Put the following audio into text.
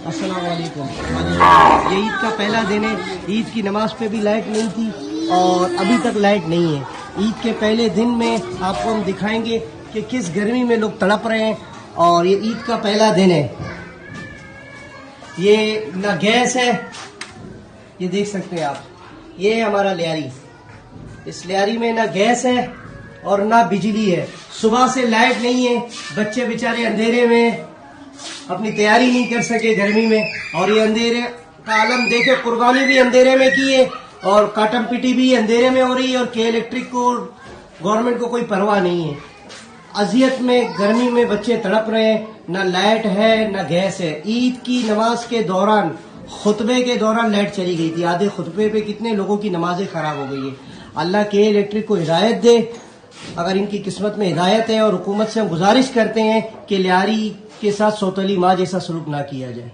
السلام علیکم. یہ عید کا پہلا دن ہے. عید کی نماز پہ بھی لائٹ نہیں تھی اور ابھی تک لائٹ نہیں ہے. عید کے پہلے دن میں آپ کو ہم دکھائیں گے کہ کس گرمی میں لوگ تڑپ رہے ہیں. اور یہ عید کا پہلا دن ہے. یہ نہ گیس ہے, یہ دیکھ سکتے ہیں آپ, یہ ہے ہمارا لیاری. اس لیاری میں نہ گیس ہے اور نہ بجلی ہے. صبح سے لائٹ نہیں ہے, بچے بیچارے اندھیرے میں اپنی تیاری نہیں کر سکے گرمی میں. اور یہ اندھیرے کا عالم دیکھے, قربانی بھی اندھیرے میں کی ہے اور کاٹم پیٹی بھی اندھیرے میں ہو رہی ہے, اور کہ الیکٹرک کو گورنمنٹ کو کوئی پرواہ نہیں ہے. اذیت میں گرمی میں بچے تڑپ رہے ہیں, نہ لائٹ ہے نہ گیس ہے. عید کی نماز کے دوران, خطبے کے دوران لائٹ چلی گئی تھی. آدھے خطبے پہ کتنے لوگوں کی نمازیں خراب ہو گئی ہیں. اللہ کے الیکٹرک کو ہدایت دے, اگر ان کی قسمت میں ہدایت ہے. اور حکومت سے ہم گزارش کرتے ہیں کہ لیاری کے ساتھ سوتلی ماں جیسا سلوک نہ کیا جائے.